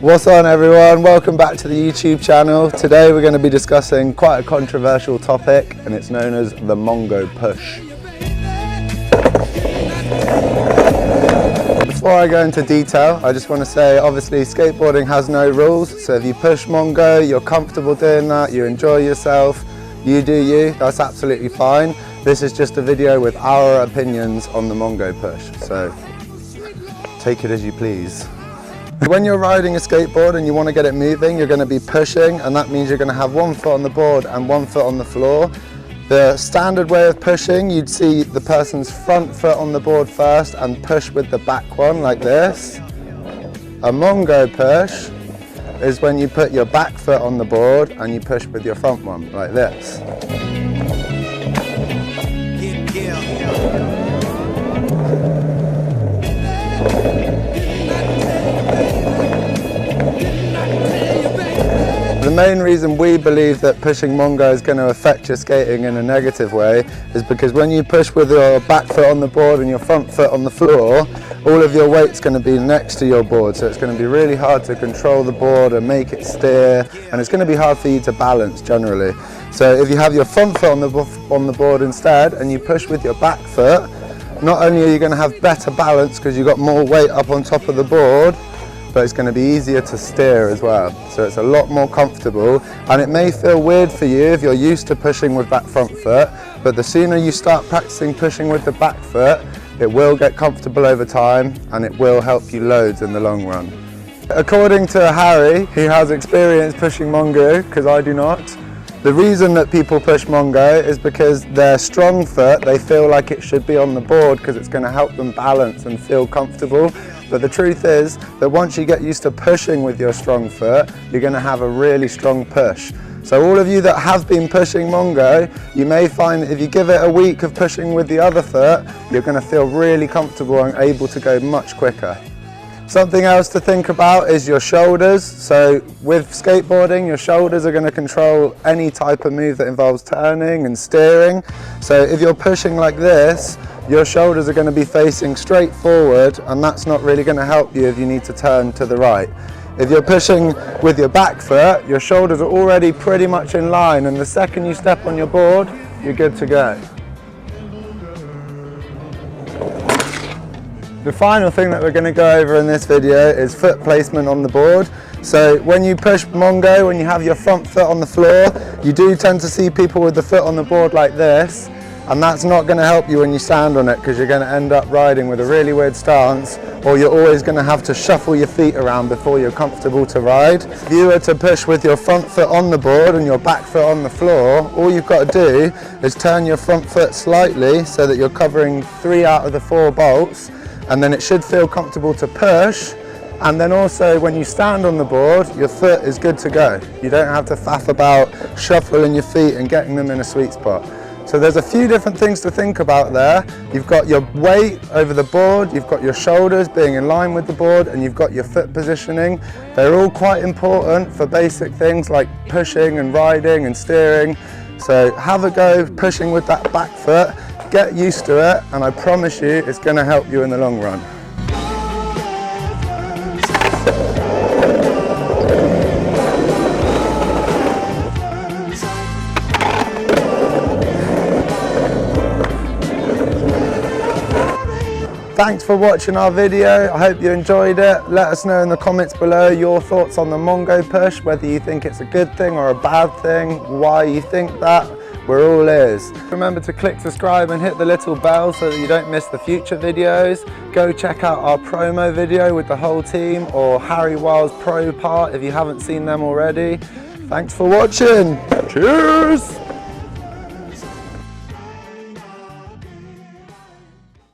What's on everyone, welcome back to the YouTube channel. Today we're going to be discussing quite a controversial topic and it's known as the Mongo push. Before I go into detail, I just want to say obviously skateboarding has no rules, so if you push Mongo, you're comfortable doing that, you enjoy yourself, you do you, that's absolutely fine. This is just a video with our opinions on the Mongo push, so take it as you please. When you're riding a skateboard and you want to get it moving, you're going to be pushing, and that means you're going to have one foot on the board and one foot on the floor. The standard way of pushing, you'd see the person's front foot on the board first and push with the back one like this. A Mongo push is when you put your back foot on the board and you push with your front one like this. The main reason we believe that pushing Mongo is going to affect your skating in a negative way is because when you push with your back foot on the board and your front foot on the floor, all of your weight's going to be next to your board, so it's going to be really hard to control the board and make it steer, and it's going to be hard for you to balance generally. So if you have your front foot on the board instead and you push with your back foot, not only are you going to have better balance because you've got more weight up on top of the board, but it's going to be easier to steer as well. So it's a lot more comfortable, and it may feel weird for you if you're used to pushing with that front foot, but the sooner you start practicing pushing with the back foot, it will get comfortable over time and it will help you loads in the long run. According to Harry, he has experience pushing Mongo, because I do not. The reason that people push Mongo is because their strong foot, they feel like it should be on the board because it's going to help them balance and feel comfortable. But the truth is that once you get used to pushing with your strong foot, you're going to have a really strong push. So all of you that have been pushing Mongo, you may find that if you give it a week of pushing with the other foot, you're going to feel really comfortable and able to go much quicker. Something else to think about is your shoulders. So with skateboarding, your shoulders are going to control any type of move that involves turning and steering. So if you're pushing like this, your shoulders are going to be facing straight forward, and that's not really going to help you if you need to turn to the right. If you're pushing with your back foot, your shoulders are already pretty much in line, and the second you step on your board, you're good to go. The final thing that we're going to go over in this video is foot placement on the board. So when you push Mongo, when you have your front foot on the floor, you do tend to see people with the foot on the board like this, and that's not going to help you when you stand on it, because you're going to end up riding with a really weird stance, or you're always going to have to shuffle your feet around before you're comfortable to ride. If you were to push with your front foot on the board and your back foot on the floor, all you've got to do is turn your front foot slightly so that you're covering 3 out of the 4 bolts, and then it should feel comfortable to push. And then also when you stand on the board, your foot is good to go. You don't have to faff about shuffling your feet and getting them in a sweet spot. So there's a few different things to think about there. You've got your weight over the board, you've got your shoulders being in line with the board, and you've got your foot positioning. They're all quite important for basic things like pushing and riding and steering. So have a go pushing with that back foot, get used to it, and I promise you it's going to help you in the long run. Thanks for watching our video. I hope you enjoyed it. Let us know in the comments below your thoughts on the Mongo push, whether you think it's a good thing or a bad thing, why you think that. We're all ears. Remember to click subscribe and hit the little bell so that you don't miss the future videos. Go check out our promo video with the whole team, or Harry Wild's pro part if you haven't seen them already. Thanks for watching. Cheers!